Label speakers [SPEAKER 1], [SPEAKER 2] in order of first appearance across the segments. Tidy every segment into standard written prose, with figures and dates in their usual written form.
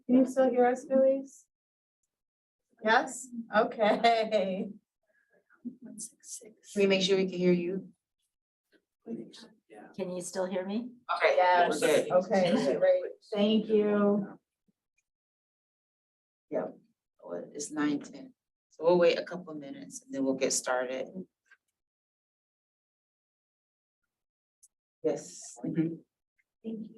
[SPEAKER 1] Can you still hear us, Félice? Yes? Okay.
[SPEAKER 2] Can we make sure we can hear you?
[SPEAKER 3] Can you still hear me?
[SPEAKER 2] Okay,
[SPEAKER 1] Yes,
[SPEAKER 2] we're good.
[SPEAKER 1] okay, great. Thank you.
[SPEAKER 2] Well, it's 9:10, so we'll wait a couple of minutes and then we'll get started. Yes.
[SPEAKER 1] Thank you.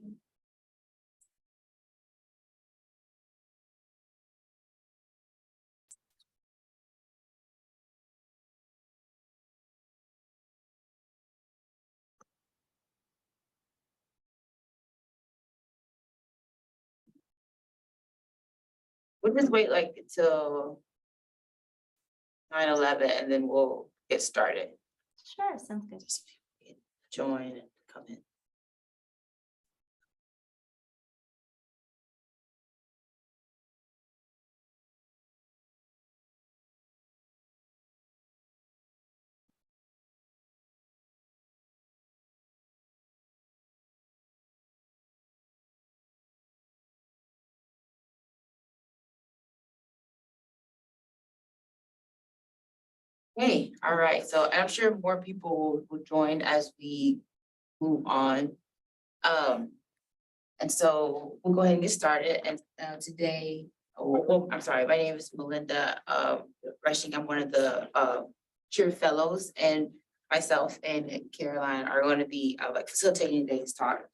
[SPEAKER 2] We'll just wait like until 9:11 and then we'll get started.
[SPEAKER 3] Sure, sounds good.
[SPEAKER 2] Just join and come in. Hey, all right, so I'm sure more people will join as we move on. And so we'll go ahead and get started, and today, I'm sorry, my name is Melinda Rushing. I'm one of the CHEAR fellows, and myself and Caroline are going to be like facilitating today's talk.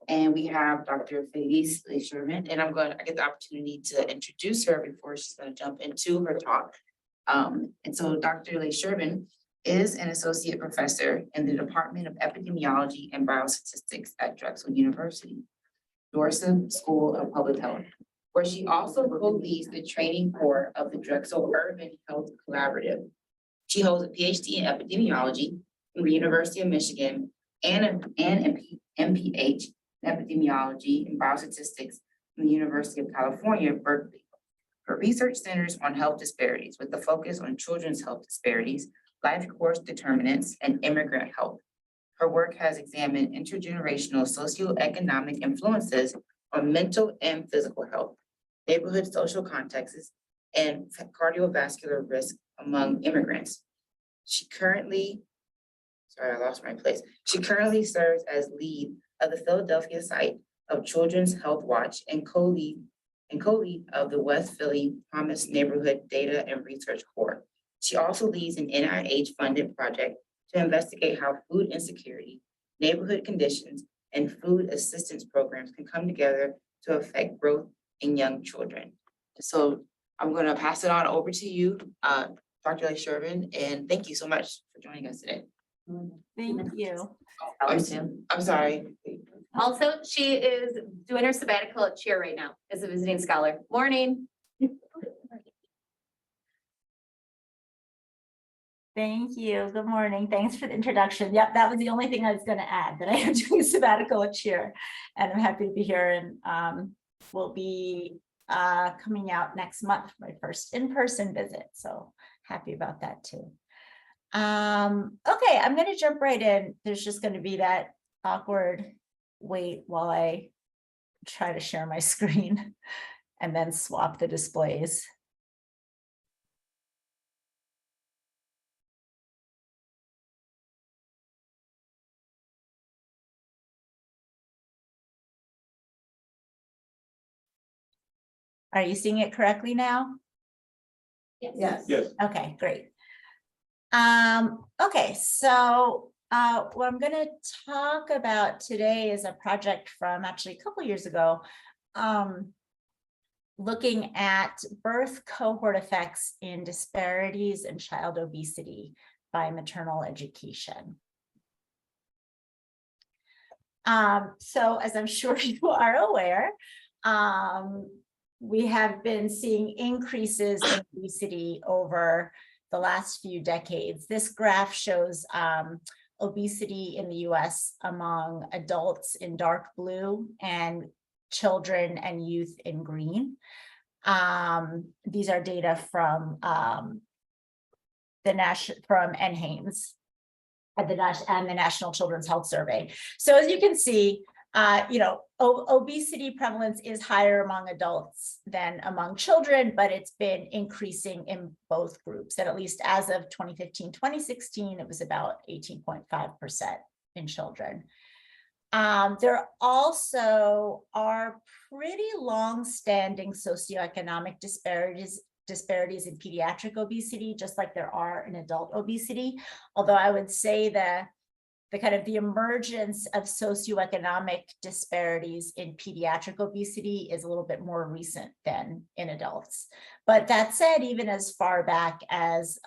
[SPEAKER 2] And we have Dr. Félice Lê-Scherban, and I get the opportunity to introduce her before she's going to jump into her talk. And so Dr. Lê-Scherban is an associate professor in the Department of Epidemiology and Biostatistics at Drexel University, Dorset School of Public Health, where she also co-leads the training core of the Drexel Urban Health Collaborative. She holds a PhD in epidemiology from the University of Michigan and an MPH in epidemiology and biostatistics from the University of California, Berkeley. Her research centers on health disparities with the focus on children's health disparities, life course determinants, and immigrant health. Her work has examined intergenerational socioeconomic influences on mental and physical health, neighborhood social contexts, and cardiovascular risk among immigrants. She currently serves as lead of the Philadelphia site of Children's Health Watch and co-lead of the West Philly Promise Neighborhood Data and Research Corps. She also leads an NIH-funded project to investigate how food insecurity, neighborhood conditions, and food assistance programs can come together to affect growth in young children. So I'm going to pass it on over to you, Dr. Lê-Scherban, and thank you so much for joining us today.
[SPEAKER 3] Thank you.
[SPEAKER 2] I'm sorry.
[SPEAKER 4] Also, she is doing her sabbatical at CHEAR right now as a visiting scholar. Morning.
[SPEAKER 3] Thank you. Good morning. Thanks for the introduction. Yep, that was the only thing I was going to add, that I am doing sabbatical at CHEAR, and I'm happy to be here, and will be coming out next month for my first in-person visit. So happy about that too. Okay, I'm going to jump right in. There's just going to be that awkward wait while I try to share my screen and then swap the displays. Are you seeing it correctly now?
[SPEAKER 1] Yes.
[SPEAKER 3] Okay, great. Okay, so what I'm going to talk about today is a project from actually a couple years ago, looking at birth cohort effects in disparities in child obesity by maternal education. So as I'm sure you are aware, we have been seeing increases in obesity over the last few decades. This graph shows obesity in the US among adults in dark blue and children and youth in green. These are data from NHANES and the National Children's Health Survey. So as you can see, Obesity prevalence is higher among adults than among children, but it's been increasing in both groups. And at least as of 2015, 2016, it was about 18.5% in children. There also are pretty long-standing socioeconomic disparities in pediatric obesity, just like there are in adult obesity. Although I would say the emergence of socioeconomic disparities in pediatric obesity is a little bit more recent than in adults. But that said, even as far back as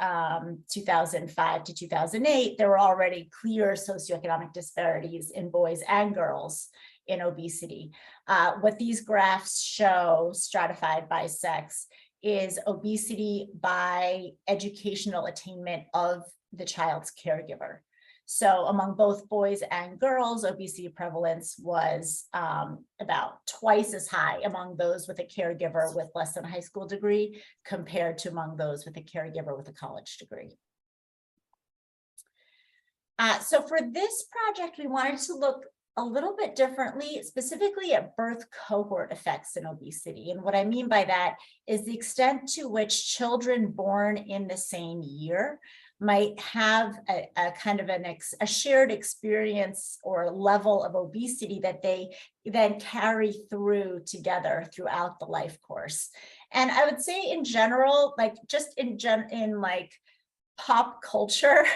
[SPEAKER 3] 2005 to 2008, there were already clear socioeconomic disparities in boys and girls in obesity. What these graphs show, stratified by sex, is obesity by educational attainment of the child's caregiver. So among both boys and girls, obesity prevalence was about twice as high among those with a caregiver with less than a high school degree compared to among those with a caregiver with a college degree. So for this project, we wanted to look a little bit differently, specifically at birth cohort effects in obesity. And what I mean by that is the extent to which children born in the same year might have a shared experience or level of obesity that they then carry through together throughout the life course. And I would say in general, like just in pop culture,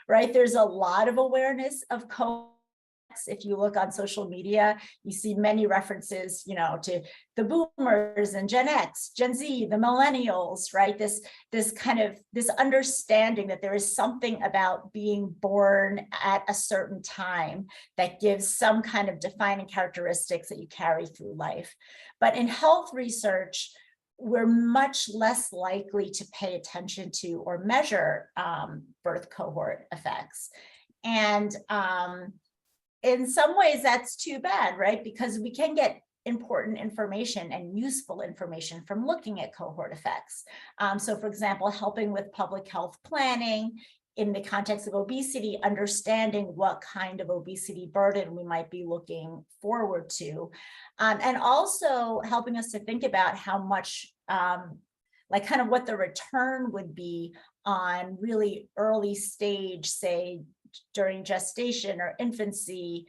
[SPEAKER 3] right? There's a lot of awareness of cohorts. If you look on social media, you see many references, to the boomers and Gen X, Gen Z, the millennials, right? This understanding that there is something about being born at a certain time that gives some kind of defining characteristics that you carry through life. But in health research, we're much less likely to pay attention to or measure birth cohort effects. And in some ways, that's too bad, right? Because we can get important information and useful information from looking at cohort effects. So for example, helping with public health planning in the context of obesity, understanding what kind of obesity burden we might be looking forward to. And also helping us to think about how much, what the return would be on really early stage, say, during gestation or infancy,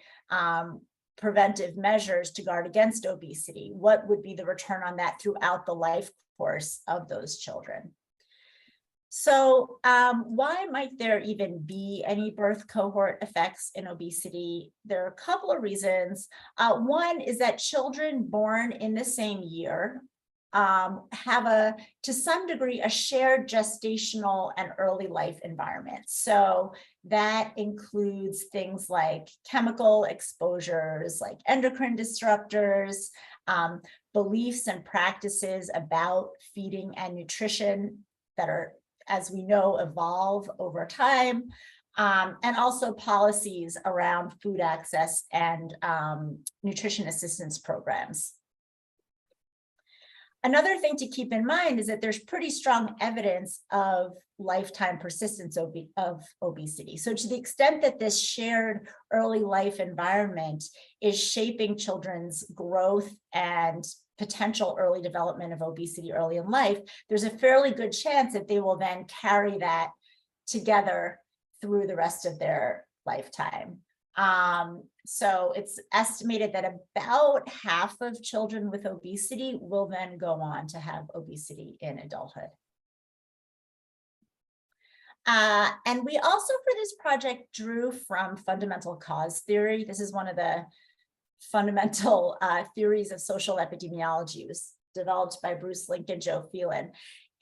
[SPEAKER 3] preventive measures to guard against obesity. What would be the return on that throughout the life course of those children? So why might there even be any birth cohort effects in obesity? There are a couple of reasons. One is that children born in the same year have to some degree, a shared gestational and early life environment. So that includes things like chemical exposures, like endocrine disruptors, beliefs and practices about feeding and nutrition that are, as we know, evolve over time, and also policies around food access and nutrition assistance programs. Another thing to keep in mind is that there's pretty strong evidence of lifetime persistence of obesity. So to the extent that this shared early life environment is shaping children's growth and potential early development of obesity early in life, there's a fairly good chance that they will then carry that together through the rest of their lifetime. So it's estimated that about half of children with obesity will then go on to have obesity in adulthood. And we also, for this project, drew from fundamental cause theory. This is one of the fundamental theories of social epidemiology. It was developed by Bruce Link and Joe Phelan.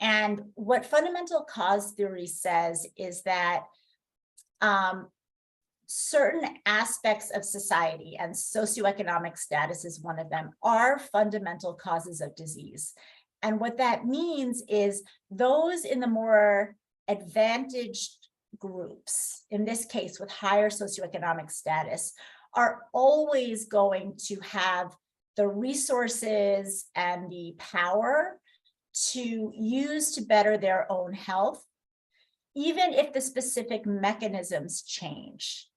[SPEAKER 3] And what fundamental cause theory says is that certain aspects of society, and socioeconomic status is one of them, are fundamental causes of disease. And what that means is those in the more advantaged groups, in this case with higher socioeconomic status, are always going to have the resources and the power to use to better their own health, even if the specific mechanisms change.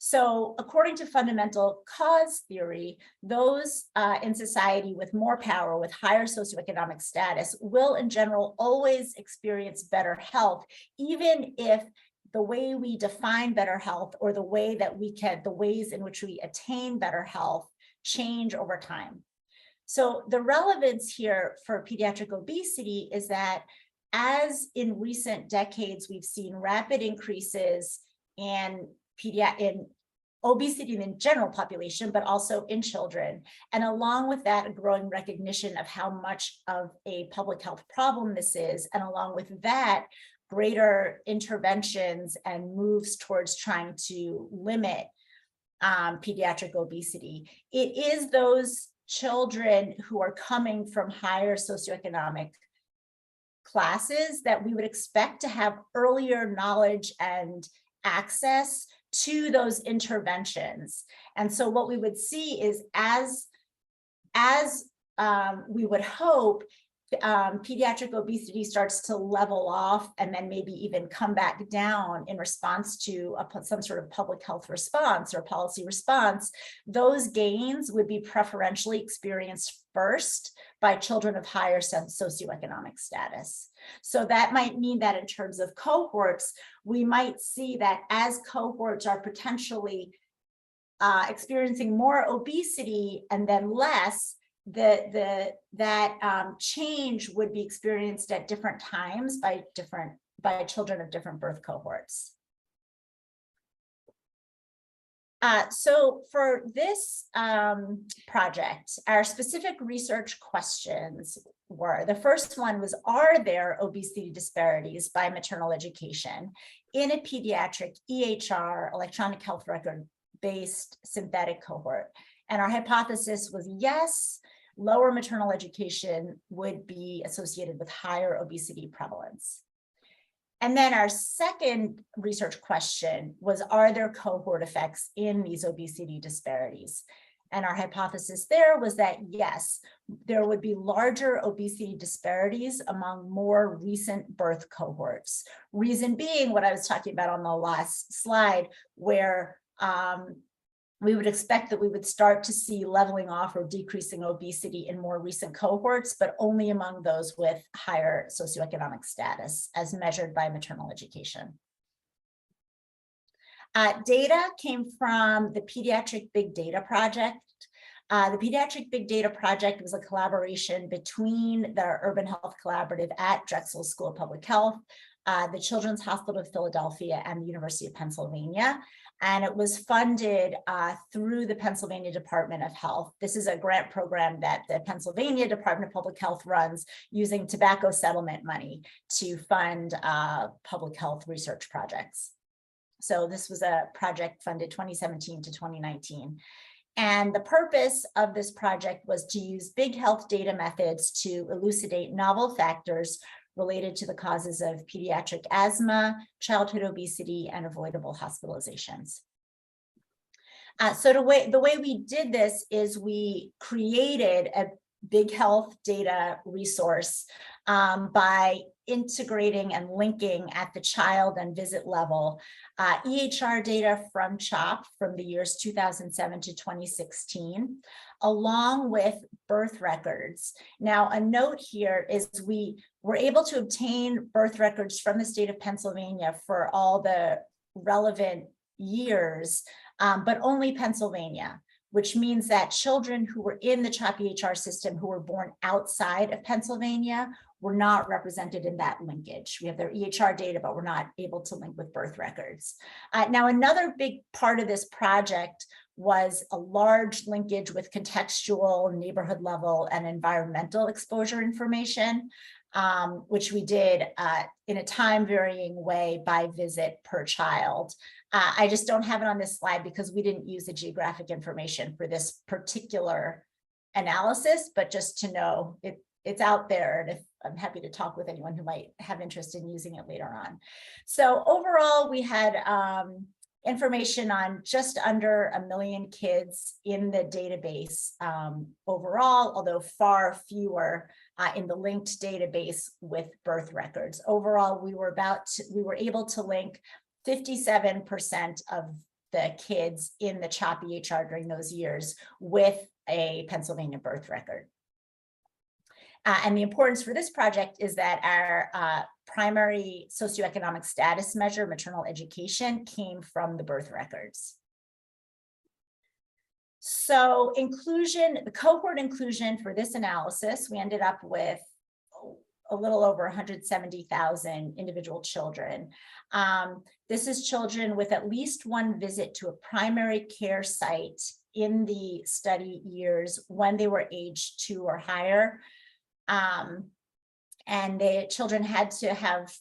[SPEAKER 3] So according to fundamental cause theory, those in society with more power, with higher socioeconomic status, will in general always experience better health, even if the way we define better health or the ways in which we attain better health change over time. So the relevance here for pediatric obesity is that as in recent decades, we've seen rapid increases in obesity in the general population, but also in children. And along with that, a growing recognition of how much of a public health problem this is. And along with that, greater interventions and moves towards trying to limit pediatric obesity. It is those children who are coming from higher socioeconomic classes that we would expect to have earlier knowledge and access to those interventions. And so what we would see is as we would hope, pediatric obesity starts to level off and then maybe even come back down in response to some sort of public health response or policy response, those gains would be preferentially experienced first by children of higher socioeconomic status. So that might mean that in terms of cohorts, we might see that as cohorts are potentially experiencing more obesity and then less, that change would be experienced at different times by children of different birth cohorts. So for this project, our specific research questions were, the first one was, are there obesity disparities by maternal education in a pediatric EHR, electronic health record-based synthetic cohort? And our hypothesis was yes, lower maternal education would be associated with higher obesity prevalence. And then our second research question was, are there cohort effects in these obesity disparities? And our hypothesis there was that yes, there would be larger obesity disparities among more recent birth cohorts. Reason being what I was talking about on the last slide, where we would expect that we would start to see leveling off or decreasing obesity in more recent cohorts, but only among those with higher socioeconomic status as measured by maternal education. Data came from the Pediatric Big Data Project. The Pediatric Big Data Project was a collaboration between the Urban Health Collaborative at Drexel School of Public Health, the Children's Hospital of Philadelphia, and the University of Pennsylvania. And it was funded through the Pennsylvania Department of Health. This is a grant program that the Pennsylvania Department of Public Health runs using tobacco settlement money to fund public health research projects. So this was a project funded 2017 to 2019. And the purpose of this project was to use big health data methods to elucidate novel factors related to the causes of pediatric asthma, childhood obesity, and avoidable hospitalizations. So the way we did this is we created a big health data resource by integrating and linking at the child and visit level EHR data from CHOP from the years 2007 to 2016, along with birth records. Now, a note here is we were able to obtain birth records from the state of Pennsylvania for all the relevant years, but only Pennsylvania, which means that children who were in the CHOP EHR system who were born outside of Pennsylvania were not represented in that linkage. We have their EHR data, but we're not able to link with birth records. Now, another big part of this project was a large linkage with contextual, neighborhood level, and environmental exposure information, which we did in a time varying way by visit per child. I just don't have it on this slide because we didn't use the geographic information for this particular analysis, but just to know it's out there, and if I'm happy to talk with anyone who might have interest in using it later on. So overall, we had information on just under 1 million kids in the database overall, although far fewer in the linked database with birth records. Overall, we were able to link 57% of the kids in the CHOP EHR during those years with a Pennsylvania birth record. And the importance for this project is that our primary socioeconomic status measure, maternal education, came from the birth records. So the cohort inclusion for this analysis, we ended up with a little over 170,000 individual children. This is children with at least one visit to a primary care site in the study years when they were age 2 or higher. And the children had to have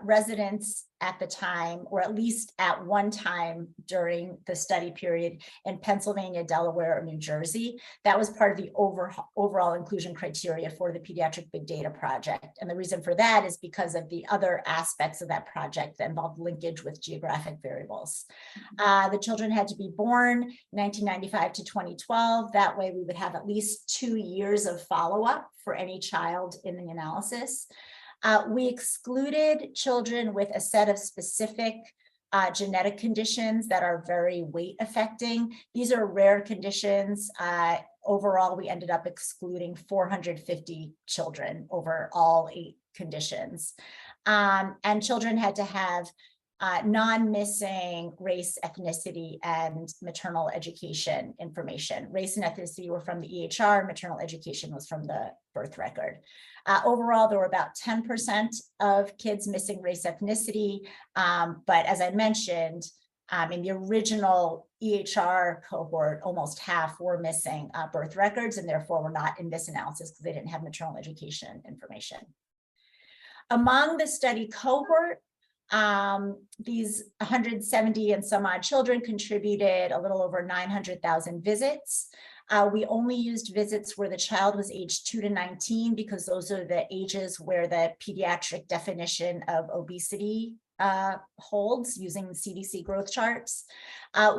[SPEAKER 3] residence at the time, or at least at one time during the study period in Pennsylvania, Delaware, or New Jersey. That was part of the overall inclusion criteria for the Pediatric Big Data Project. And the reason for that is because of the other aspects of that project that involved linkage with geographic variables. The children had to be born 1995 to 2012. That way we would have at least 2 years of follow-up for any child in the analysis. We excluded children with a set of specific genetic conditions that are very weight affecting. These are rare conditions. Overall, we ended up excluding 450 children over all 8 conditions. And children had to have non-missing race, ethnicity, and maternal education information. Race and ethnicity were from the EHR, maternal education was from the birth record. Overall, there were about 10% of kids missing race, ethnicity, but as I mentioned, in the original EHR cohort, almost half were missing birth records, and therefore were not in this analysis because they didn't have maternal education information. Among the study cohort, these 170 and some odd children contributed a little over 900,000 visits. We only used visits where the child was aged 2 to 19 because those are the ages where the pediatric definition of obesity holds using CDC growth charts.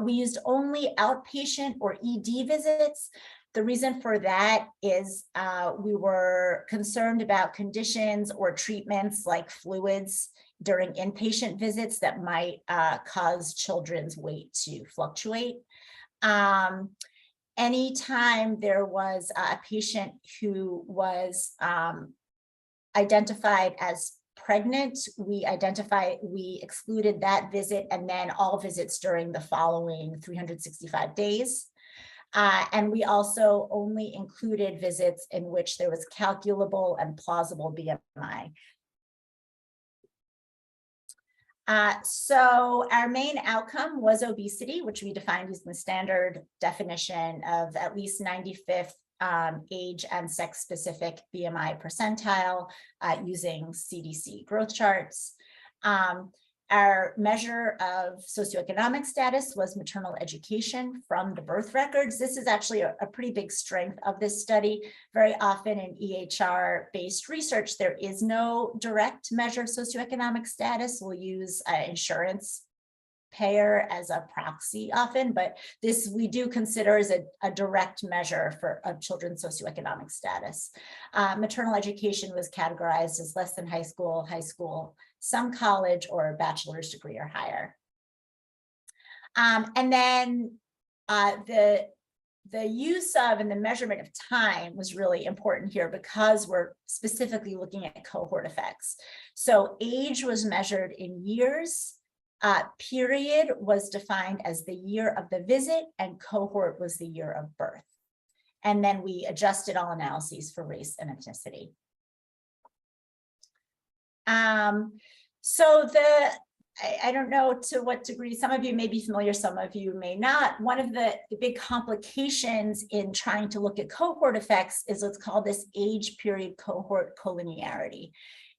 [SPEAKER 3] We used only outpatient or ED visits. The reason for that is we were concerned about conditions or treatments like fluids during inpatient visits that might cause children's weight to fluctuate. Anytime there was a patient who was identified as pregnant, we excluded that visit and then all visits during the following 365 days. And we also only included visits in which there was calculable and plausible BMI. So our main outcome was obesity, which we defined using the standard definition of at least 95th age and sex-specific BMI percentile using CDC growth charts. Our measure of socioeconomic status was maternal education from the birth records. This is actually a pretty big strength of this study. Very often in EHR-based research, there is no direct measure of socioeconomic status. We'll use insurance payer as a proxy often, but this we do consider as a direct measure of children's socioeconomic status. Maternal education was categorized as less than high school, some college, or a bachelor's degree or higher. And then the use of and the measurement of time was really important here because we're specifically looking at cohort effects. So age was measured in years, period was defined as the year of the visit, and cohort was the year of birth. And then we adjusted all analyses for race and ethnicity. So I don't know to what degree, some of you may be familiar, some of you may not. One of the big complications in trying to look at cohort effects is what's called this age period cohort collinearity.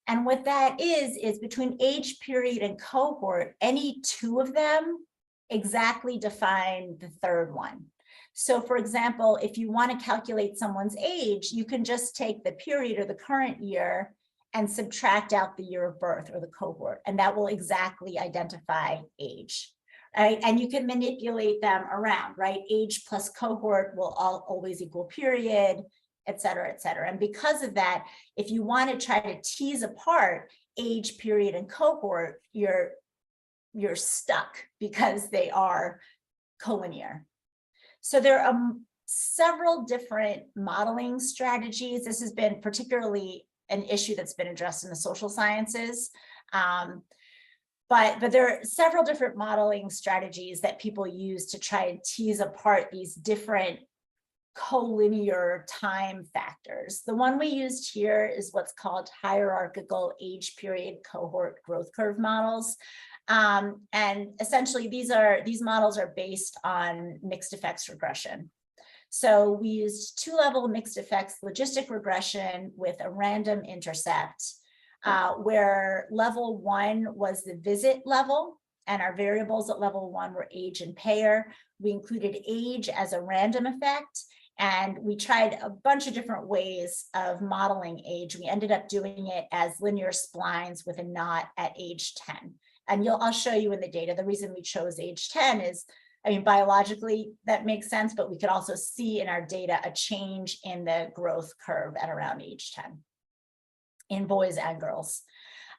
[SPEAKER 3] And what that is between age period and cohort, any two of them exactly define the third one. So for example, if you want to calculate someone's age, you can just take the period or the current year and subtract out the year of birth or the cohort, and that will exactly identify age, right? And you can manipulate them around, right? Age plus cohort will always equal period, et cetera, et cetera. And because of that, if you want to try to tease apart age, period, and cohort, you're you're stuck because they are collinear. So there are several different modeling strategies. This has been particularly an issue that's been addressed in the social sciences. But there are several different modeling strategies that people use to try and tease apart these different collinear time factors. The one we used here is what's called hierarchical age period cohort growth curve models. And essentially these models are based on mixed effects regression. So we used two-level mixed effects logistic regression with a random intercept, where level 1 was the visit level, and our variables at level 1 were age and payer. We included age as a random effect, and we tried a bunch of different ways of modeling age. We ended up doing it as linear splines with a knot at age 10. And I'll show you in the data, the reason we chose age 10 is, I mean, biologically that makes sense, but we could also see in our data a change in the growth curve at around age 10 in boys and girls.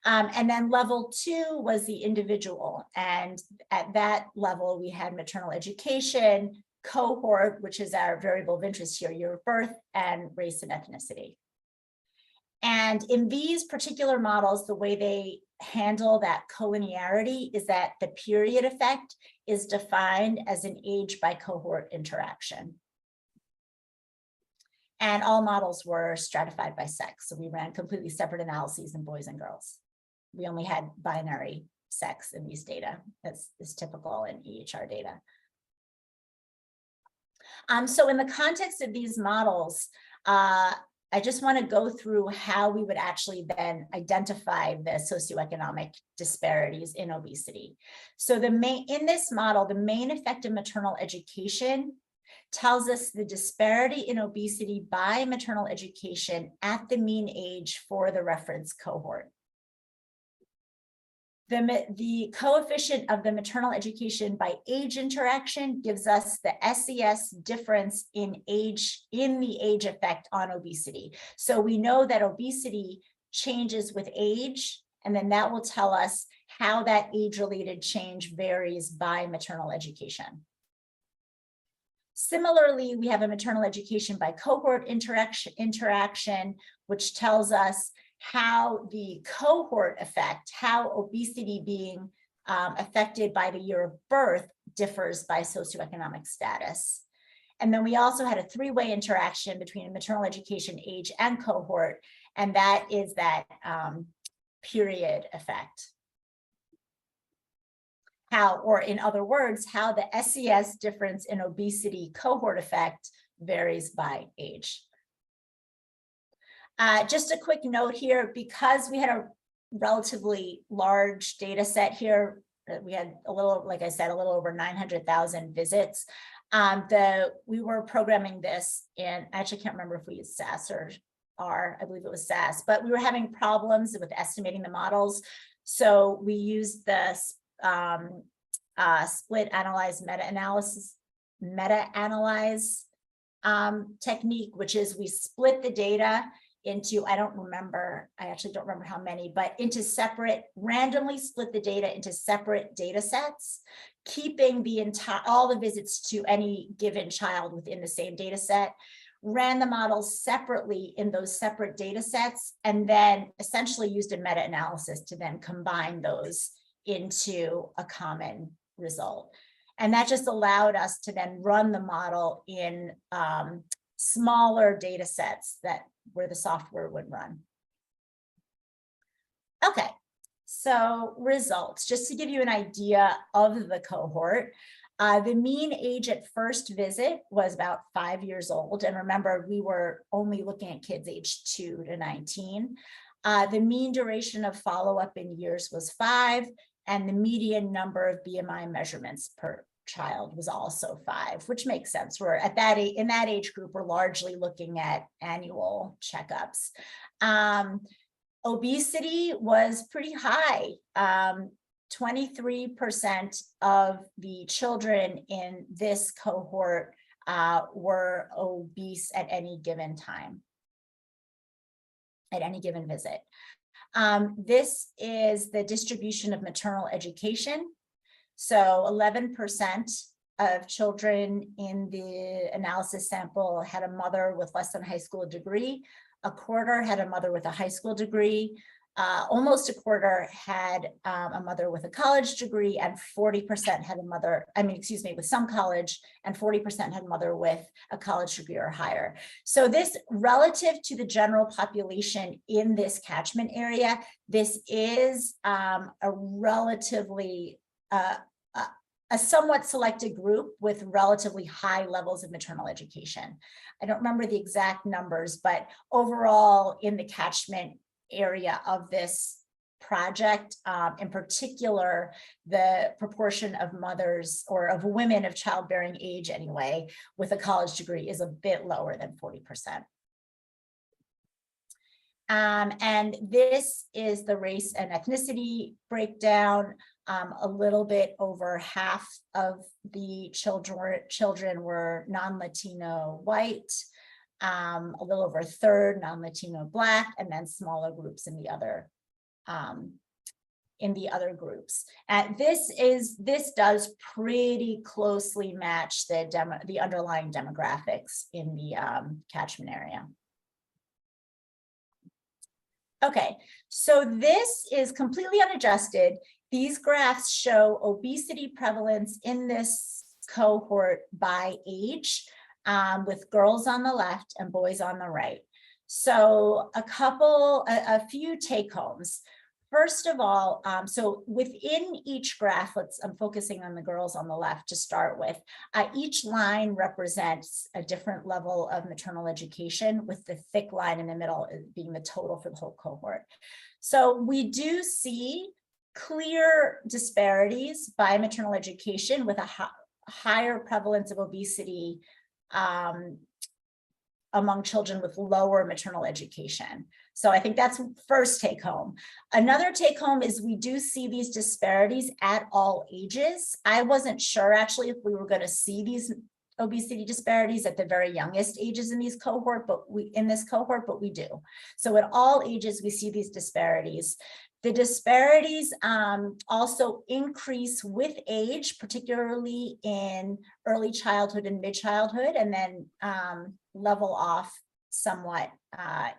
[SPEAKER 3] And then level 2 was the individual. And at that level, we had maternal education, cohort, which is our variable of interest here, year of birth, and race and ethnicity. And in these particular models, the way they handle that collinearity is that the period effect is defined as an age by cohort interaction. And all models were stratified by sex. So we ran completely separate analyses in boys and girls. We only had binary sex in these data, as is typical in EHR data. So in the context of these models, I just want to go through how we would actually then identify the socioeconomic disparities in obesity. So in this model, the main effect of maternal education tells us the disparity in obesity by maternal education at the mean age for the reference cohort. The coefficient of the maternal education by age interaction gives us the SES difference in age, in the age effect on obesity. So we know that obesity changes with age, and then that will tell us how that age-related change varies by maternal education. Similarly, we have a maternal education by cohort interaction, which tells us how the cohort effect, how obesity being affected by the year of birth differs by socioeconomic status. And then we also had a three-way interaction between maternal education, age, and cohort, and that is that period effect. How, or in other words, how the SES difference in obesity cohort effect varies by age. Just a quick note here, because we had a relatively large data set here, we had a little, like I said, a little over 900,000 visits. We were programming this in, I actually can't remember if we used SAS or R, I believe it was SAS, but we were having problems with estimating the models. So we used the split analyze meta-analyze technique, which is we split the data into, I actually don't remember how many, but into separate, randomly split the data into separate data sets, keeping all the visits to any given child within the same data set, ran the models separately in those separate data sets, and then essentially used a meta-analysis to then combine those into a common result. And that just allowed us to then run the model in smaller data sets where the software would run. Okay, so results, just to give you an idea of the cohort. The mean age at first visit was about 5 years old. And remember, we were only looking at kids aged 2 to 19. The mean duration of follow-up in years was 5, and the median number of BMI measurements per child was also 5, which makes sense. We're at that age, in that age group, we're largely looking at annual checkups. Obesity was pretty high. 23% of the children in this cohort were obese at any given time, at any given visit. This is the distribution of maternal education So 11% of children in the analysis sample had a mother with less than a high school degree. A quarter had a mother with a high school degree. Almost a quarter had a mother with a college degree, and 40% had a mother, with some college, and 40% had a mother with a college degree or higher. So this, relative to the general population in this catchment area, this is a relatively, a somewhat selected group with relatively high levels of maternal education. I don't remember the exact numbers, but overall in the catchment area of this project, in particular, the proportion of mothers or of women of childbearing age anyway, with a college degree is a bit lower than 40%. And this is the race and ethnicity breakdown. A little bit over half of the children were non-Latino white, a little over a third non-Latino Black, and then smaller groups in the other groups. And this does pretty closely match the underlying demographics in the catchment area. Okay, so this is completely unadjusted. These graphs show obesity prevalence in this cohort by age, with girls on the left and boys on the right. So a few take homes. First of all, so within each graph, I'm focusing on the girls on the left to start with. Each line represents a different level of maternal education, with the thick line in the middle being the total for the whole cohort. So we do see clear disparities by maternal education, with a higher prevalence of obesity among children with lower maternal education. So I think that's first take home. Another take home is we do see these disparities at all ages. I wasn't sure actually if we were going to see these obesity disparities at the very youngest ages in this cohort, but we do. So at all ages, we see these disparities. The disparities also increase with age, particularly in early childhood and mid-childhood, and then level off somewhat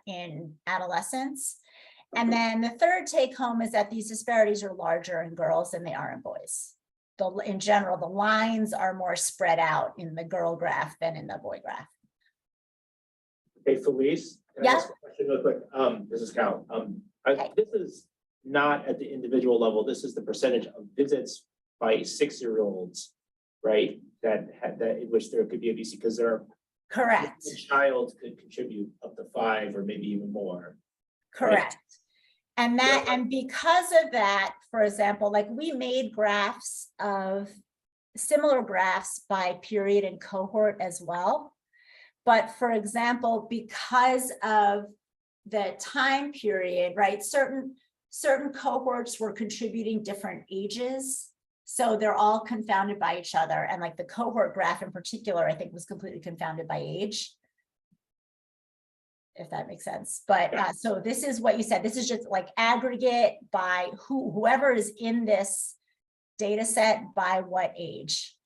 [SPEAKER 3] in adolescence. And then the third take home is that these disparities are larger in girls than they are in boys. In general, the lines are more spread out in the girl graph than in the boy graph.
[SPEAKER 5] Hey, Félice, can I ask a question real quick? This is Cal.
[SPEAKER 3] Okay.
[SPEAKER 5] This is not at the individual level. This is the percentage of visits by 6-year-olds, right? That in which there could be obesity, because there are.
[SPEAKER 3] Correct.
[SPEAKER 5] A child could contribute up to 5 or maybe even more.
[SPEAKER 3] Correct. Right? And because of that, for example, like we made similar graphs by period and cohort as well. But for example, because of the time period, right, certain cohorts were contributing different ages. So they're all confounded by each other. And like the cohort graph in particular, I think was completely confounded by age, if that makes sense. But so this is what you said. This is just like aggregate by whoever is in this data set by what age.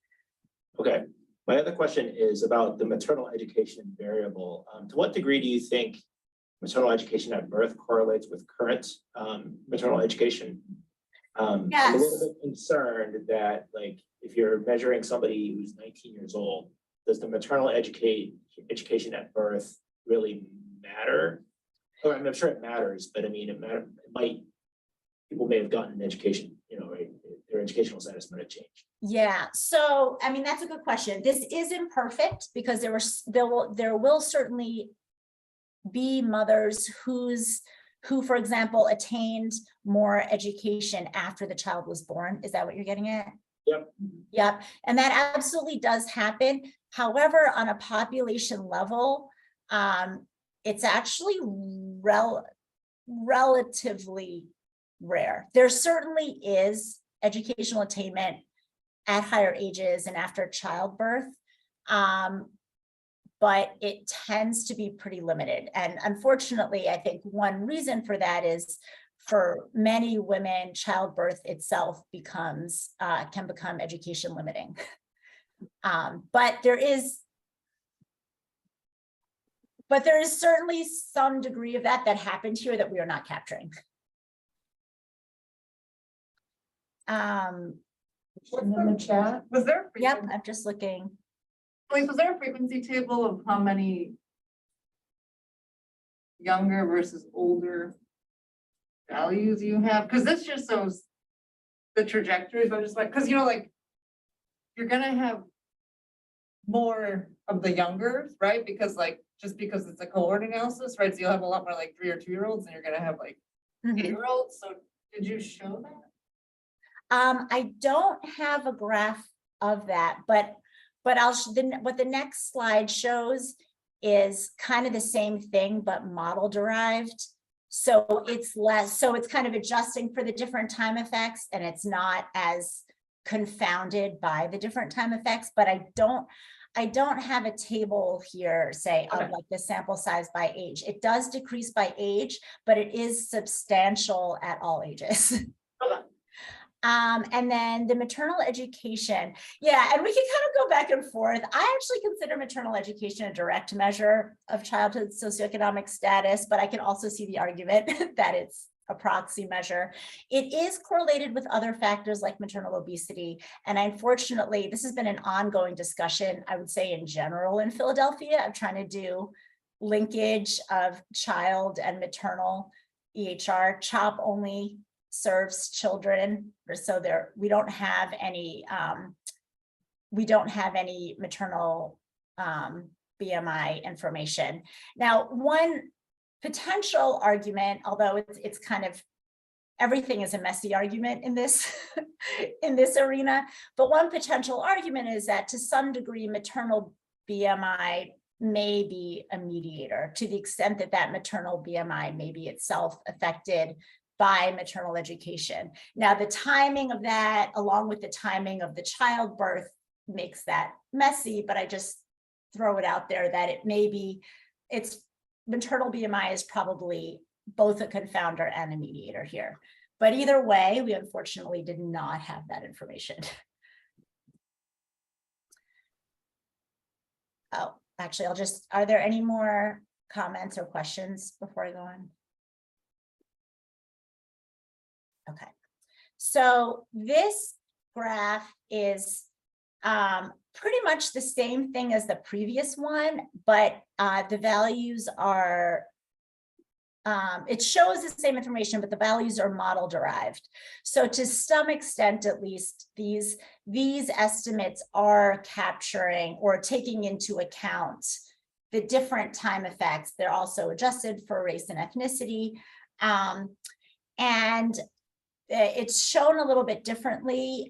[SPEAKER 5] Okay. My other question is about the maternal education variable. To what degree do you think maternal education at birth correlates with current maternal education?
[SPEAKER 3] Yes.
[SPEAKER 5] I'm a little bit concerned that, like, if you're measuring somebody who's 19 years old, does the maternal education at birth really matter? Or I'm sure it matters, but I mean, people may have gotten an education, right? Their educational status might have changed.
[SPEAKER 3] Yeah, so I mean, that's a good question. This is imperfect because there will certainly be mothers who, for example, attained more education after the child was born. Is that what you're getting at?
[SPEAKER 5] Yep.
[SPEAKER 3] Yep. And that absolutely does happen. However, on a population level, it's actually relatively rare. There certainly is educational attainment at higher ages and after childbirth. But it tends to be pretty limited. And unfortunately, I think one reason for that is for many women, childbirth itself can become education limiting. But there is certainly some degree of that happened here that we are not capturing.
[SPEAKER 1] In the chat.
[SPEAKER 6] Was there? a
[SPEAKER 3] Yep,
[SPEAKER 6] frequency-
[SPEAKER 3] I'm just looking.
[SPEAKER 6] Like, was there a frequency table of how many younger versus older values you have? Because this just shows the trajectories. I'm just like, because like, you're gonna have more of the younger, right? Because just because it's a cohort analysis, right? So you'll have a lot more like 3 or 2-year-olds, and you're gonna have like
[SPEAKER 3] Mhm.
[SPEAKER 6] 8-year-olds. So did you show that?
[SPEAKER 3] I don't have a graph of that, but what the next slide shows is kind of the same thing, but model derived. So it's less, so it's kind of adjusting for the different time effects, and it's not as confounded by the different time effects, but I don't have a table here, say, of
[SPEAKER 6] Okay.
[SPEAKER 3] like the sample size by age. It does decrease by age, but it is substantial at all ages.
[SPEAKER 6] Okay.
[SPEAKER 3] And then the maternal education. Yeah, and we can kind of go back and forth. I actually consider maternal education a direct measure of childhood socioeconomic status, but I can also see the argument that it's a proxy measure. It is correlated with other factors like maternal obesity. And unfortunately, this has been an ongoing discussion, I would say in general in Philadelphia, of trying to do linkage of child and maternal EHR. CHOP only serves children, so we don't have any maternal BMI information. Now, one potential argument, although it's kind of, everything is a messy argument in this in this arena, but one potential argument is that to some degree maternal BMI may be a mediator, to the extent that that maternal BMI may be itself affected by maternal education. Now, the timing of that, along with the timing of the childbirth, makes that messy, but I just throw it out there that it may be, maternal BMI is probably both a confounder and a mediator here. But either way, we unfortunately did not have that information. Oh, actually, are there any more comments or questions before I go on? Okay, so this graph is pretty much the same thing as the previous one, but the values are, it shows the same information, but the values are model derived. So to some extent, at least, these estimates are capturing or taking into account the different time effects. They're also adjusted for race and ethnicity. And it's shown a little bit differently.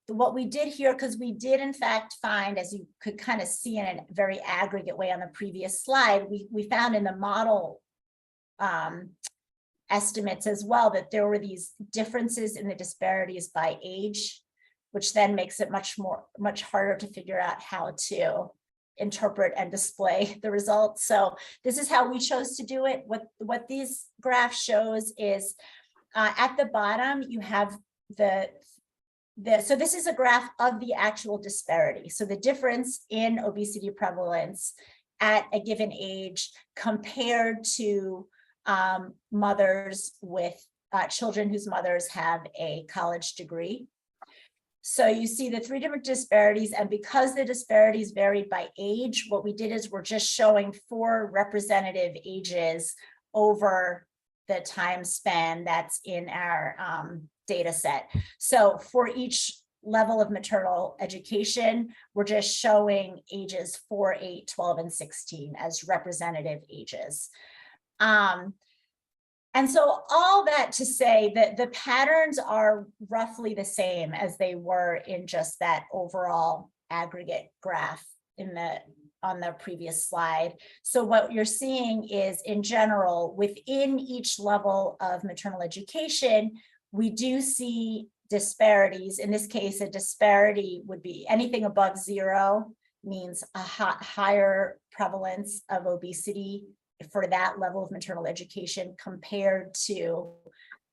[SPEAKER 3] What we did here, because we did in fact find, as you could kind of see in a very aggregate way on the previous slide, we found in the model estimates as well that there were these differences in the disparities by age, which then makes it much harder to figure out how to interpret and display the results. So this is how we chose to do it. What these graphs shows is at the bottom, you have so this is a graph of the actual disparity. So the difference in obesity prevalence at a given age compared to mothers with children whose mothers have a college degree. So you see the 3 different disparities, and because the disparities varied by age, what we did is we're just showing 4 representative ages over the time span that's in our data set. So for each level of maternal education, we're just showing ages 4, 8, 12, and 16 as representative ages. And so all that to say that the patterns are roughly the same as they were in just that overall aggregate graph on the previous slide. So what you're seeing is, in general, within each level of maternal education, we do see disparities. In this case, a disparity would be anything above 0 means a higher prevalence of obesity for that level of maternal education compared to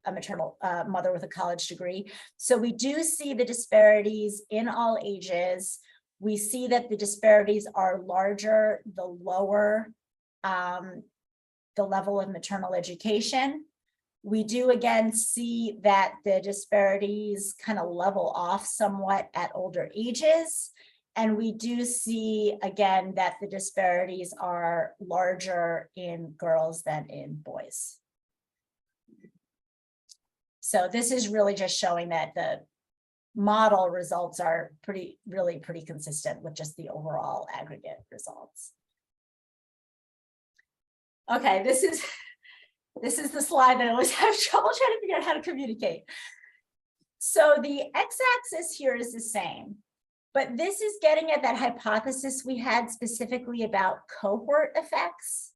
[SPEAKER 3] a maternal mother with a college degree. So we do see the disparities in all ages. We see that the disparities are larger the lower the level of maternal education. We do again see that the disparities kind of level off somewhat at older ages. And we do see again that the disparities are larger in girls than in boys. So this is really just showing that the model results are really pretty consistent with just the overall aggregate results. Okay, this is the slide that I always have trouble trying to figure out how to communicate. So the x-axis here is the same, but this is getting at that hypothesis we had specifically about cohort effects.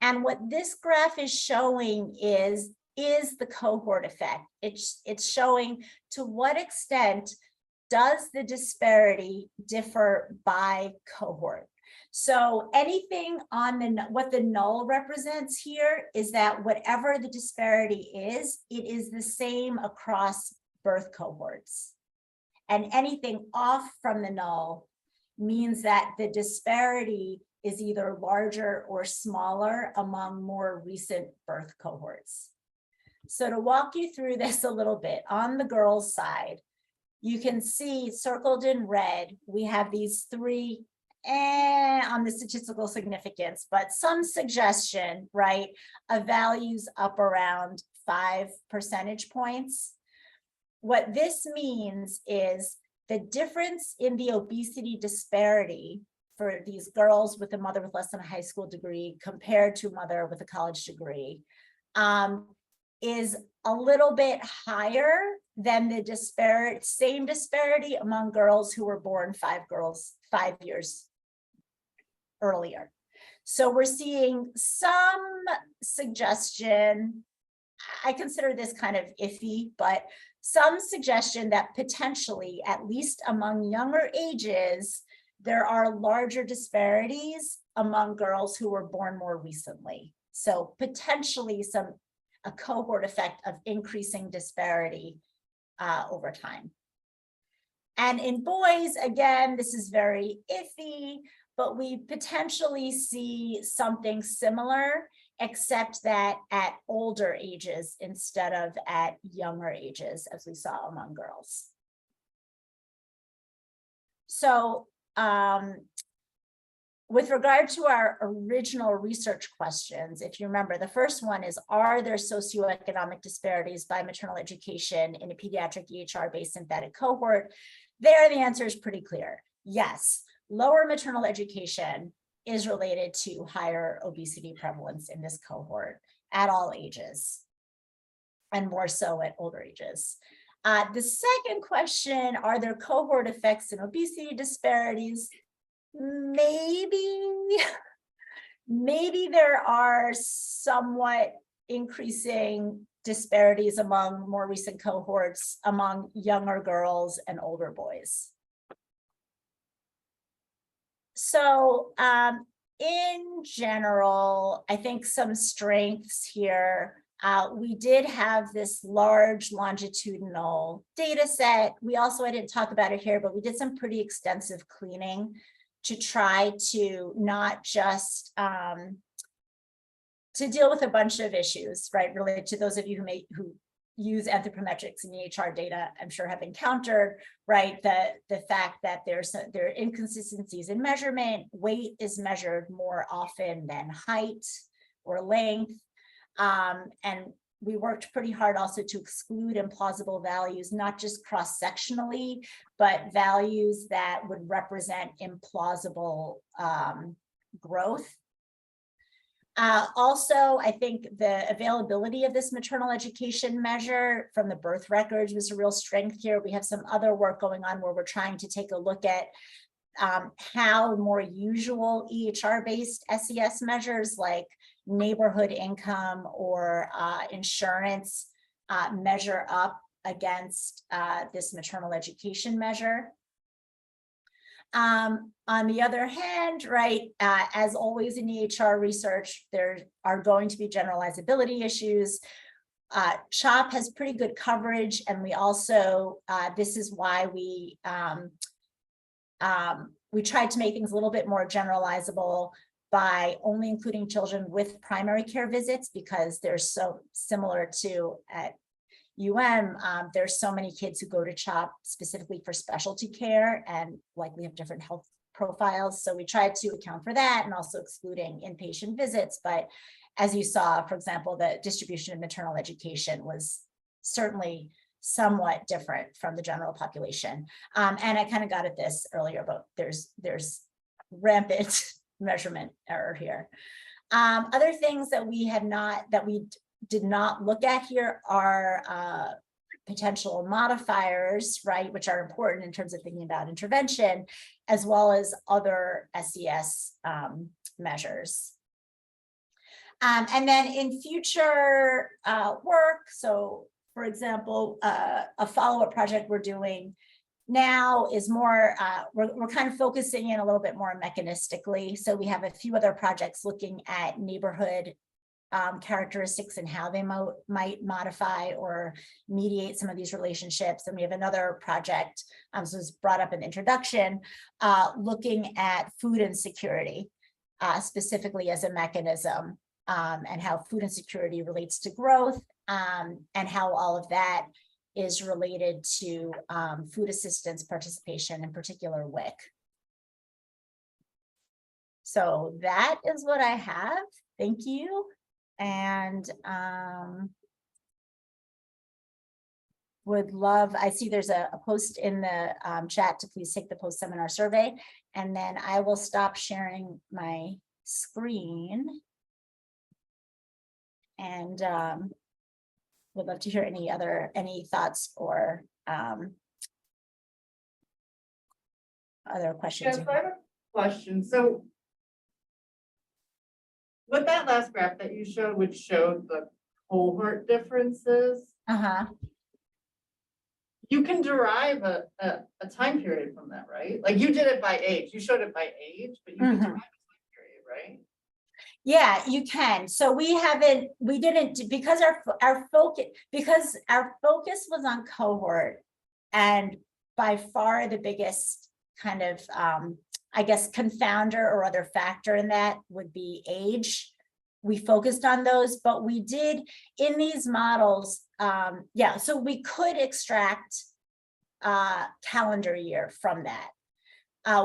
[SPEAKER 3] And what this graph is showing is the cohort effect. It's showing to what extent does the disparity differ by cohort. So anything on what the null represents here is that whatever the disparity is, it is the same across birth cohorts. And anything off from the null means that the disparity is either larger or smaller among more recent birth cohorts. So to walk you through this a little bit, on the girls' side, you can see circled in red, we have these three on the statistical significance, but some suggestion, right, of values up around 5 percentage points. What this means is the difference in the obesity disparity for these girls with a mother with less than a high school degree compared to a mother with a college degree is a little bit higher than the same disparity among girls who were born 5 years earlier. So we're seeing some suggestion, I consider this kind of iffy, but some suggestion that potentially, at least among younger ages, there are larger disparities among girls who were born more recently. So potentially a cohort effect of increasing disparity over time. And in boys, again, this is very iffy, but we potentially see something similar, except that at older ages instead of at younger ages, as we saw among girls. So with regard to our original research questions, if you remember, the first one is, are there socioeconomic disparities by maternal education in a pediatric EHR-based synthetic cohort? There, the answer is pretty clear. Yes, lower maternal education is related to higher obesity prevalence in this cohort at all ages, and more so at older ages. The second question, are there cohort effects in obesity disparities? Maybe there are somewhat increasing disparities among more recent cohorts among younger girls and older boys. So in general, I think some strengths here. We did have this large longitudinal data set. We also, I didn't talk about it here, but we did some pretty extensive cleaning to try to not just to deal with a bunch of issues, right, related to those of you who use anthropometrics and EHR data, I'm sure have encountered, right, the fact that there are inconsistencies in measurement. Weight is measured more often than height or length. And we worked pretty hard also to exclude implausible values, not just cross-sectionally, but values that would represent implausible growth. Also, I think the availability of this maternal education measure from the birth records was a real strength here. We have some other work going on where we're trying to take a look at how more usual EHR-based SES measures like neighborhood income or insurance measure up against this maternal education measure. On the other hand, right, as always in EHR research, there are going to be generalizability issues. CHOP has pretty good coverage, and we also, this is why we tried to make things a little bit more generalizable by only including children with primary care visits, because they're so similar to at there's so many kids who go to CHOP specifically for specialty care and likely have different health profiles. So we tried to account for that and also excluding inpatient visits. But as you saw, for example, the distribution of maternal education was certainly somewhat different from the general population. And I kind of got at this earlier, but there's rampant measurement error here. Other things that we did not look at here are potential modifiers, right, which are important in terms of thinking about intervention, as well as other SES measures. And then in future work, so for example, a follow-up project we're doing now is more, we're kind of focusing in a little bit more mechanistically. So we have a few other projects looking at neighborhood characteristics and how they might modify or mediate some of these relationships. And we have another project, so it's brought up in the introduction, looking at food insecurity, specifically as a mechanism, and how food insecurity relates to growth, and how all of that is related to food assistance participation, in particular WIC. So that is what I have. Thank you. And would love, I see there's a post in the chat to please take the post-seminar survey, and then I will stop sharing my screen. And would love to hear any thoughts or other questions.
[SPEAKER 6] Yes, I have a question. So with that last graph that you showed, which showed the cohort differences, you can derive a time period from that, right? Like you did it by age. You showed it by age, but you can derive a time period, right?
[SPEAKER 3] Yeah, you can. So we didn't, because our focus was on cohort, and by far the biggest kind of, I guess, confounder or other factor in that would be age. We focused on those, but we did in these models, yeah, so we could extract calendar year from that.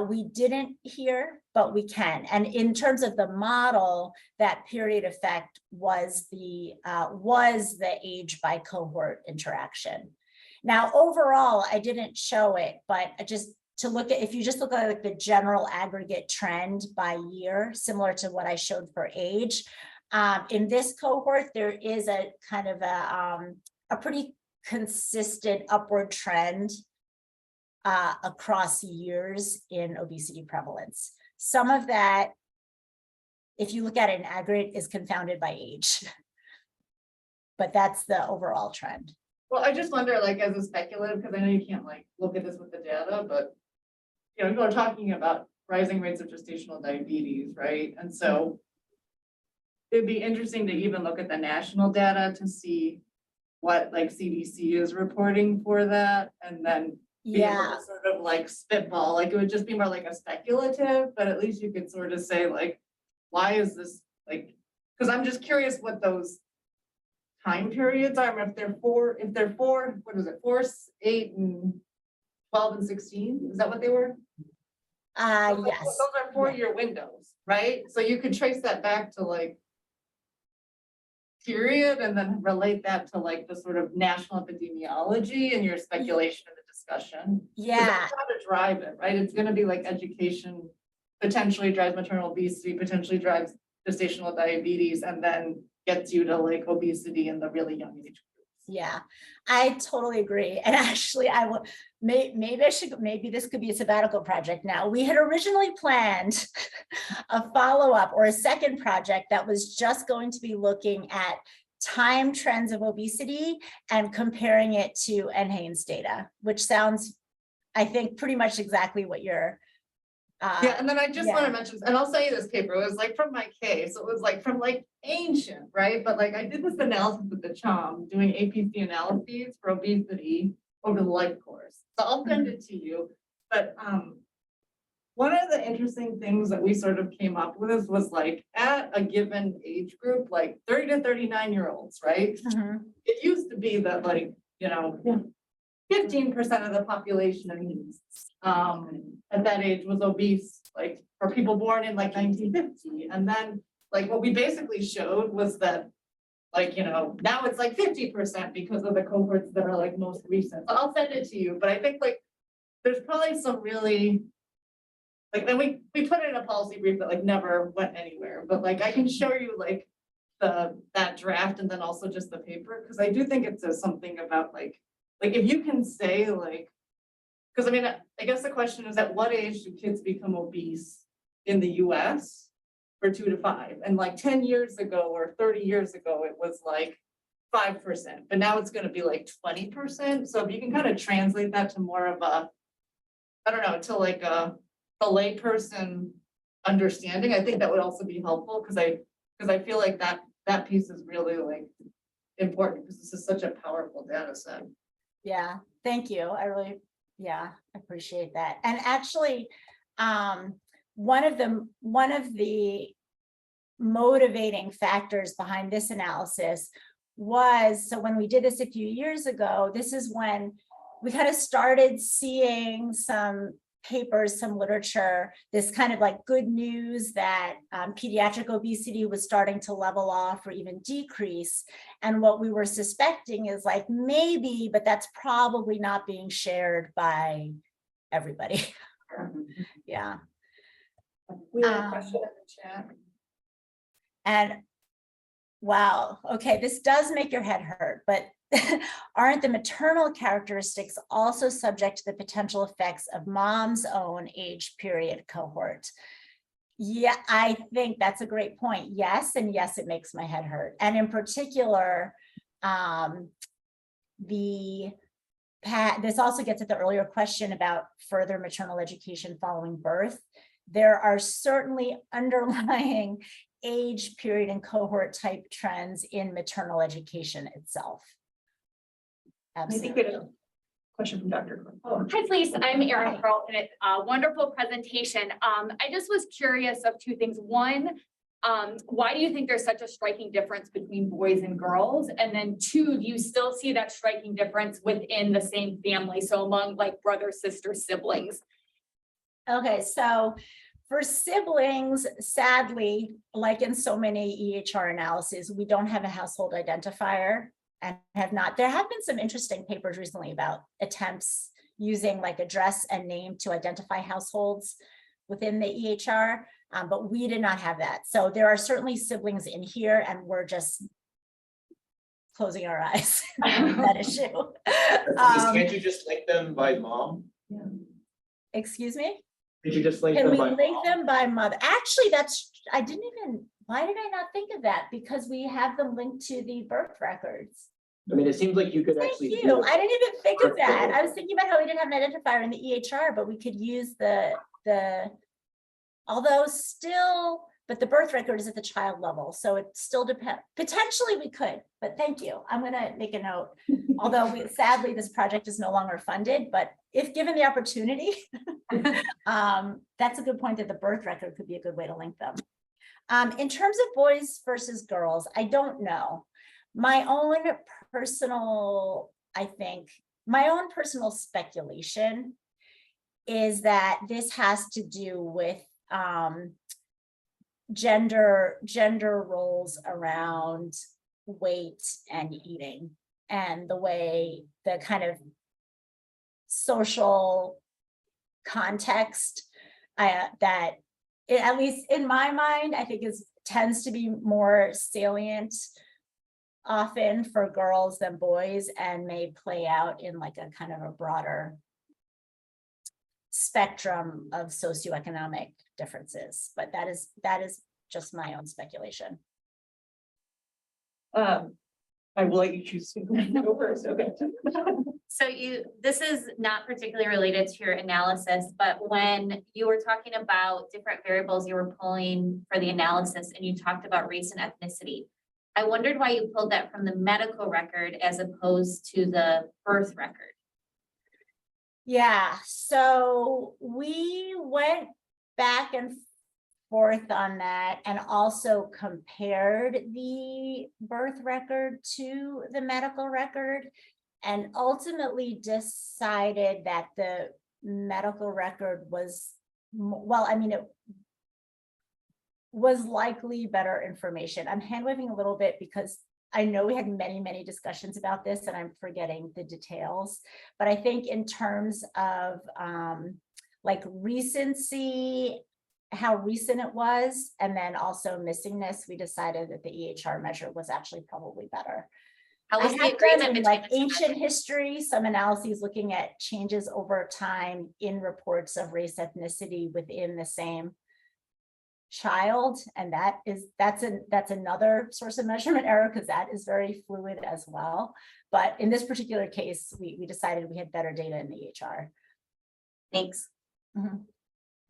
[SPEAKER 3] We didn't here, but we can. And in terms of the model, that period effect was the age by cohort interaction. Now, overall, I didn't show it, but just to look at, if you just look at like the general aggregate trend by year, similar to what I showed for age, in this cohort, there is a kind of a pretty consistent upward trend across years in obesity prevalence. Some of that, if you look at it in aggregate, is confounded by age, but that's the overall trend.
[SPEAKER 6] Well, I just wonder, like, as a speculative, because I know you can't like look at this with the data, but you know, people are talking about rising rates of gestational diabetes, right? And so it'd be interesting to even look at the national data to see what like CDC is reporting for that, and then be able to sort of like spitball. Like it would just be more like a speculative, but at least you could sort of say like, why is this like? Because I'm just curious what those time periods are. If they're four, what is it? 4, 8, and 12 and 16. Is that what they were?
[SPEAKER 3] Yes.
[SPEAKER 6] Those are 4-year windows, right? So you could trace that back to like period, and then relate that to like the sort of national epidemiology and your speculation in the discussion.
[SPEAKER 3] Yeah.
[SPEAKER 6] That's how to drive it, right? It's going to be like education potentially drives maternal obesity, potentially drives gestational diabetes, and then gets you to like obesity in the really young age groups.
[SPEAKER 3] Yeah, I totally agree. And actually, I will maybe this could be a sabbatical project now. We had originally planned a follow-up or a second project that was just going to be looking at time trends of obesity and comparing it to NHANES data, which sounds, I think, pretty much exactly what you're
[SPEAKER 6] Yeah, and then I just want
[SPEAKER 3] yeah.
[SPEAKER 6] to mention, and I'll send you this paper, it was like from my case, it was like from like ancient, right? But like I did this analysis with the CHOM, doing APC analyses for obesity over the life course. So I'll send it to you, but one of the interesting things that we sort of came up with was like at a given age group, like 30 to 39-year-olds, right?
[SPEAKER 3] Mhm.
[SPEAKER 6] It used to be that like, 15% of the population at that age was obese, like for people born in like 1950. And then like what we basically showed was that like, now it's like 50% because of the cohorts that are like most recent. So I'll send it to you, but I think like there's probably some really like, then we put it in a policy brief that like never went anywhere, but like I can show you like that draft and then also just the paper, because I do think it says something about like if you can say like, because I mean, I guess the question is at what age do kids become obese in the US for 2 to 5? And like 10 years ago or 30 years ago, it was like 5%, but now it's gonna be like 20%. So if you can kind of translate that to more of a, I don't know, to like a layperson understanding, I think that would also be helpful, because I feel like that piece is really like important, because this is such a powerful data set.
[SPEAKER 3] Yeah, thank you. I really, yeah, appreciate that. And actually, one of the motivating factors behind this analysis was, so when we did this a few years ago, this is when we kind of started seeing some papers, some literature, this kind of like good news that pediatric obesity was starting to level off or even decrease. And what we were suspecting is like maybe, but that's probably not being shared by everybody. Yeah.
[SPEAKER 1] We have a question in the chat.
[SPEAKER 3] And wow, okay, this does make your head hurt, but aren't the maternal characteristics also subject to the potential effects of mom's own age period cohort? Yeah, I think that's a great point. Yes, and yes, it makes my head hurt. And in particular, this also gets at the earlier question about further maternal education following birth. There are certainly underlying age period and cohort type trends in maternal education itself.
[SPEAKER 1] I think we had a question from Dr.
[SPEAKER 4] Hi, Félice. I'm Erin Pearl, and it's a wonderful presentation. I just was curious of two things. One, why do you think there's such a striking difference between boys and girls? And then two, do you still see that striking difference within the same family? So among like brother, sister, siblings?
[SPEAKER 3] Okay, so for siblings, sadly, like in so many EHR analyses, we don't have a household identifier and have not. There have been some interesting papers recently about attempts using like address and name to identify households within the EHR, but we did not have that. So there are certainly siblings in here and we're just closing our eyes on that issue.
[SPEAKER 5] Can't you just link them by mom?
[SPEAKER 3] Excuse me?
[SPEAKER 5] Could you just link
[SPEAKER 3] Can
[SPEAKER 5] them
[SPEAKER 3] we
[SPEAKER 5] by
[SPEAKER 3] link
[SPEAKER 5] mom?
[SPEAKER 3] them by mother? Actually, why did I not think of that? Because we have them linked to the birth records.
[SPEAKER 5] I mean, it seems like you could
[SPEAKER 3] Thank
[SPEAKER 5] actually.
[SPEAKER 3] you.
[SPEAKER 5] do
[SPEAKER 3] I didn't even think of that.
[SPEAKER 5] birth
[SPEAKER 3] I was thinking about how we didn't have an identifier in the EHR, but we could use although still, but the birth record is at the child level. So it still depends. Potentially we could, but thank you. I'm gonna make a note. Although sadly, this project is no longer funded, but if given the opportunity, that's a good point that the birth record could be a good way to link them. In terms of boys versus girls, I don't know. My own personal speculation is that this has to do with gender roles around weight and eating, and the way the kind of social context that at least in my mind, I think tends to be more salient often for girls than boys, and may play out in like a kind of a broader spectrum of socioeconomic differences. But that is just my own speculation.
[SPEAKER 6] I will let you choose to go first, okay.
[SPEAKER 7] So this is not particularly related to your analysis, but when you were talking about different variables you were pulling for the analysis and you talked about race and ethnicity, I wondered why you pulled that from the medical record as opposed to the birth record.
[SPEAKER 3] Yeah, so we went back and forth on that and also compared the birth record to the medical record and ultimately decided that the medical record was, well, I mean, it was likely better information. I'm hand waving a little bit because I know we had many, many discussions about this and I'm forgetting the details, but I think in terms of like recency, how recent it was, and then also missingness, we decided that the EHR measure was actually probably better.
[SPEAKER 7] How
[SPEAKER 3] I
[SPEAKER 7] was
[SPEAKER 3] have
[SPEAKER 7] the
[SPEAKER 3] done
[SPEAKER 7] agreement
[SPEAKER 3] in
[SPEAKER 7] between
[SPEAKER 3] like
[SPEAKER 7] the two
[SPEAKER 3] ancient
[SPEAKER 7] measures?
[SPEAKER 3] history, some analyses looking at changes over time in reports of race ethnicity within the same child, and that's another source of measurement error because that is very fluid as well. But in this particular case, we decided we had better data in the EHR.
[SPEAKER 7] Thanks.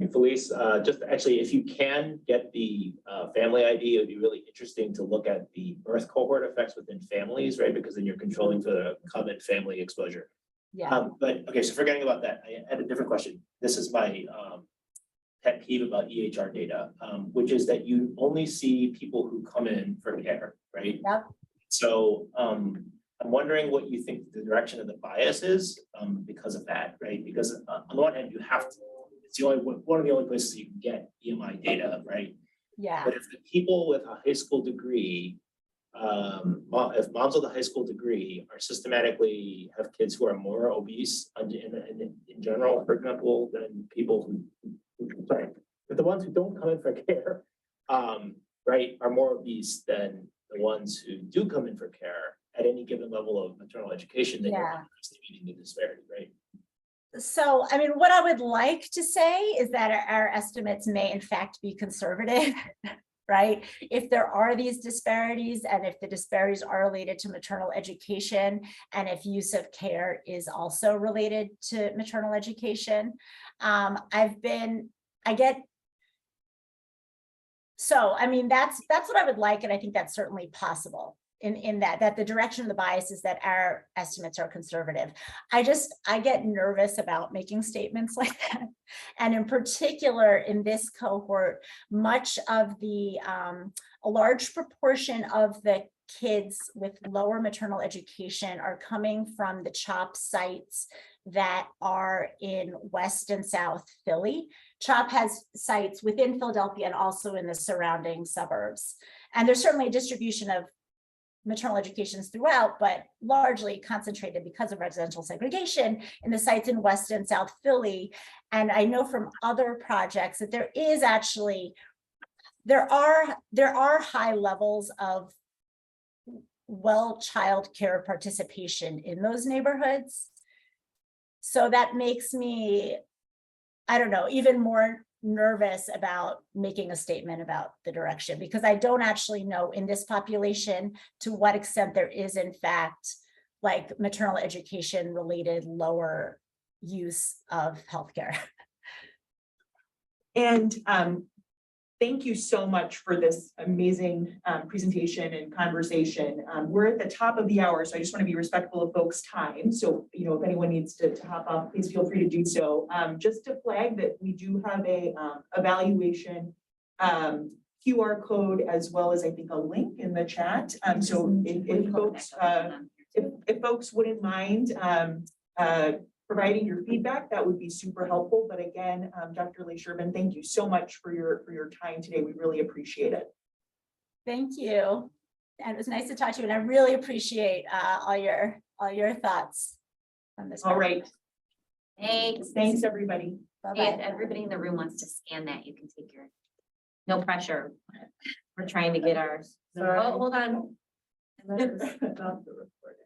[SPEAKER 5] And Félice, just actually, if you can get the family ID, it would be really interesting to look at the birth cohort effects within families, right? Because then you're controlling for the common family exposure.
[SPEAKER 3] Yeah,
[SPEAKER 5] But okay, so forgetting about that, I had a different question. This is my pet peeve about EHR data, which is that you only see people who come in for care, right?
[SPEAKER 3] Yep.
[SPEAKER 5] So I'm wondering what you think the direction of the bias is because of that, right? Because on the one hand, you have to, it's the only one of the only places you can get EMI data, right?
[SPEAKER 3] yeah,
[SPEAKER 5] But if the people with a high school degree, if moms with a high school degree are systematically have kids who are more obese in general, for example, than people sorry, but the ones who don't come in for care, right, are more obese than the ones who do come in for care at any given level of maternal education, then you're
[SPEAKER 3] Yeah.
[SPEAKER 5] underestimating the disparity, right?
[SPEAKER 3] So, I mean, what I would like to say is that our estimates may in fact be conservative, right? If there are these disparities and if the disparities are related to maternal education and if use of care is also related to maternal education. So, I mean, that's what I would like. And I think that's certainly possible in that the direction of the bias is that our estimates are conservative. I get nervous about making statements like that. And in particular, in this cohort, much of a large proportion of the kids with lower maternal education are coming from the CHOP sites that are in West and South Philly. CHOP has sites within Philadelphia and also in the surrounding suburbs. And there's certainly a distribution of maternal educations throughout, but largely concentrated because of residential segregation in the sites in West and South Philly. And I know from other projects that there is actually, there are high levels of child care participation in those neighborhoods. So that makes me, I don't know, even more nervous about making a statement about the direction, because I don't actually know in this population to what extent there is in fact like maternal education related lower use of healthcare.
[SPEAKER 8] And thank you so much for this amazing presentation and conversation. We're at the top of the hour, so I just want to be respectful of folks' time. So, you know, if anyone needs to hop off, please feel free to do so. Just to flag that we do have a evaluation QR code as well as I think a link in the chat. So if folks wouldn't mind providing your feedback, that would be super helpful. But again, Dr. Lê-Scherban, thank you so much for your time today. We really appreciate it.
[SPEAKER 3] Thank you. And it was nice to talk to you. And I really appreciate all your thoughts on this.
[SPEAKER 8] All right.
[SPEAKER 7] Thanks.
[SPEAKER 8] Thanks, everybody.
[SPEAKER 3] Bye-bye.
[SPEAKER 7] If everybody in the room wants to scan that, you can take your, no pressure. We're trying to get ours. Oh, hold on.
[SPEAKER 6] Not the recording.